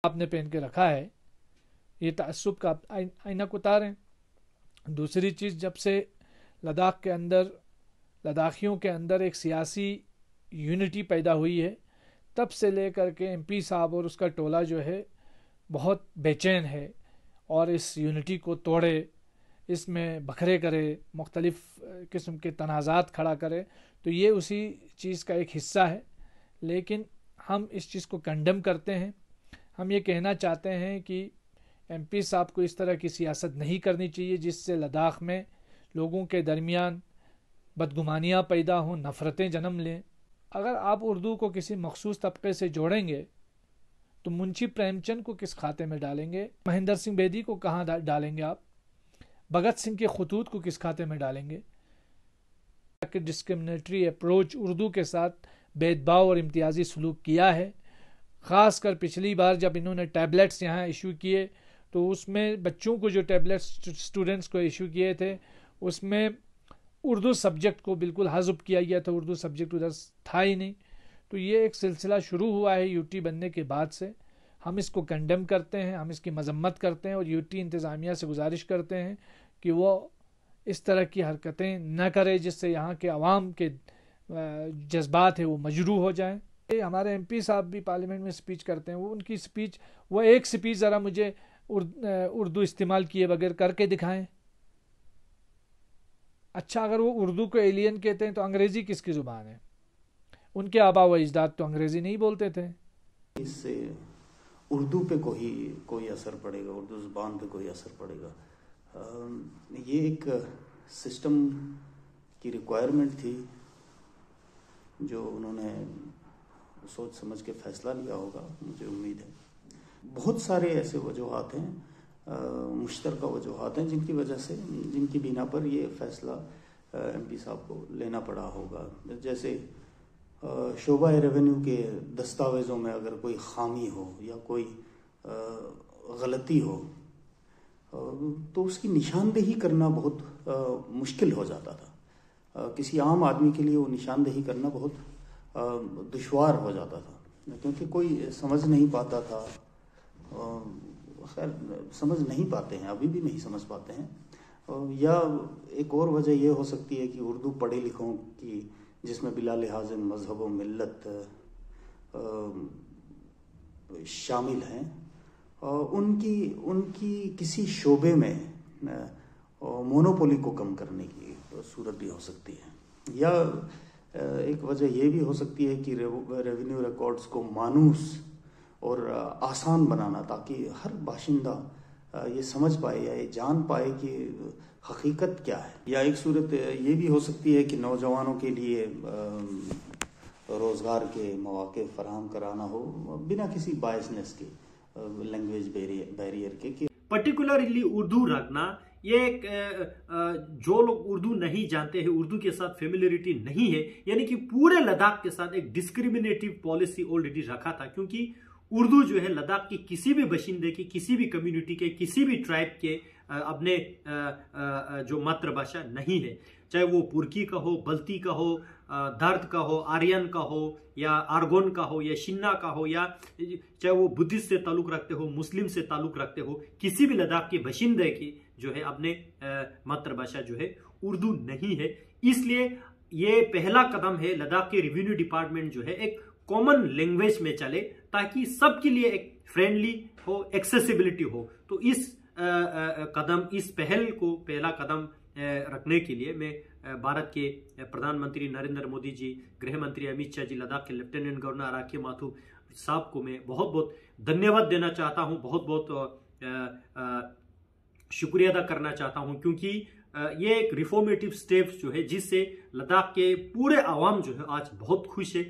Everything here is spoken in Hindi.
आपने पहन के रखा है, ये तअस्सुब का आईना उतारें। दूसरी चीज़, जब से लद्दाख के अंदर, लद्दाखियों के अंदर एक सियासी यूनिटी पैदा हुई है, तब से लेकर के एमपी साहब और उसका टोला जो है बहुत बेचैन है और इस यूनिटी को तोड़े, इसमें बखरे करे, मुख्तलिफ़ किस्म के तनाज़ात खड़ा करे, तो ये उसी चीज़ का एक हिस्सा है। लेकिन हम इस चीज़ को कंडेम करते हैं। हम ये कहना चाहते हैं कि एमपी साहब को इस तरह की सियासत नहीं करनी चाहिए जिससे लद्दाख में लोगों के दरमियान बदगुमानियाँ पैदा हों, नफ़रतें जन्म लें। अगर आप उर्दू को किसी मखसूस तबके से जोड़ेंगे तो मुंशी प्रेमचंद को किस खाते में डालेंगे, महेंद्र सिंह बेदी को कहाँ डालेंगे आप, भगत सिंह के खतूत को किस खाते में डालेंगे। डिस्क्रिमिनेटरी अप्रोच उर्दू के साथ भेदभाव और इम्तियाजी सलूक किया है। ख़ासकर पिछली बार जब इन्होंने टैबलेट्स यहाँ इशू किए तो उसमें बच्चों को जो टैबलेट्स स्टूडेंट्स को इशू किए थे उसमें उर्दू सब्जेक्ट को बिल्कुल हज़फ किया गया था, उर्दू सब्जेक्ट उधर था ही नहीं। तो ये एक सिलसिला शुरू हुआ है यूटी बनने के बाद से। हम इसको कंडेम करते हैं, हम इसकी मजम्मत करते हैं और यूटी इंतज़ामिया से गुजारिश करते हैं कि वो इस तरह की हरकतें न करे जिससे यहाँ के अवाम के जज्बात है वो मजरूह हो जाएं। हमारे एमपी साहब भी पार्लियामेंट में स्पीच करते हैं, वो उनकी स्पीच, वो एक स्पीच ज़रा मुझे उर्दू इस्तेमाल किए बगैर करके दिखाएं। अच्छा, अगर वो उर्दू को एलियन कहते हैं तो अंग्रेज़ी किसकी ज़ुबान है? उनके आबा व अजदाद तो अंग्रेज़ी नहीं बोलते थे। इससे उर्दू पे कोई असर पड़ेगा, उर्दू ज़ुबान पे कोई असर पड़ेगा? ये एक सिस्टम की रिक्वायरमेंट थी जो उन्होंने सोच समझ के फैसला लिया होगा, मुझे उम्मीद है। बहुत सारे ऐसे वजूहात हैं, मुश्तरका वजूहात हैं जिनकी बिना पर ये फैसला एमपी साहब को लेना पड़ा होगा। जैसे शोबा रेवेन्यू के दस्तावेज़ों में अगर कोई खामी हो या कोई गलती हो तो उसकी निशानदेही करना बहुत मुश्किल हो जाता था। किसी आम आदमी के लिए वो निशानदेही करना बहुत दुश्वार हो जाता था, क्योंकि कोई समझ नहीं पाता था। खैर, समझ नहीं पाते हैं, अभी भी नहीं समझ पाते हैं। या एक और वजह यह हो सकती है कि उर्दू पढ़े लिखों की, जिसमें बिला लिहाज मजहब व मिल्लत शामिल हैं, उनकी किसी शोबे में मोनोपोली को कम करने की सूरत भी हो सकती है। या एक वजह यह भी हो सकती है कि रेवेन्यू रिकॉर्ड्स को मानूस और आसान बनाना, ताकि हर बाशिंदा ये समझ पाए या ये जान पाए कि हकीकत क्या है। या एक सूरत ये भी हो सकती है कि नौजवानों के लिए रोज़गार के मौके फराहम कराना हो बिना किसी बायसनेस के, लैंग्वेज बैरियर के। पर्टिकुलरली उर्दू रखना, ये एक जो लोग उर्दू नहीं जानते हैं, उर्दू के साथ फेमिलियरिटी नहीं है, यानी कि पूरे लद्दाख के साथ एक डिस्क्रिमिनेटिव पॉलिसी ऑलरेडी रखा था। क्योंकि उर्दू जो है लद्दाख की किसी भी बशिंदे की, किसी भी कम्युनिटी के, किसी भी ट्राइब के अपने जो मातृभाषा नहीं है। चाहे वो पुरकी का हो, बल्ती का हो, दर्द का हो, आर्यन का हो, या आर्गोन का हो, या शिन्ना का हो, या चाहे वो बुद्धिस्ट से ताल्लुक रखते हो, मुस्लिम से ताल्लुक रखते हो, किसी भी लद्दाख के बशिंदे की जो है अपने मातृभाषा जो है उर्दू नहीं है। इसलिए ये पहला कदम है, लद्दाख के रेवेन्यू डिपार्टमेंट जो है एक कॉमन लैंग्वेज में चले, ताकि सबके लिए एक फ्रेंडली हो, एक्सेसिबिलिटी हो। तो इस पहल को पहला कदम रखने के लिए मैं भारत के प्रधानमंत्री नरेंद्र मोदी जी, गृह मंत्री अमित शाह जी, लद्दाख के लेफ्टिनेंट गवर्नर आराकी माथुर साहब को मैं बहुत बहुत धन्यवाद देना चाहता हूं, बहुत बहुत शुक्रिया अदा करना चाहता हूं। क्योंकि ये एक रिफॉर्मेटिव स्टेप्स जो है जिससे लद्दाख के पूरे आवाम जो है आज बहुत खुश है।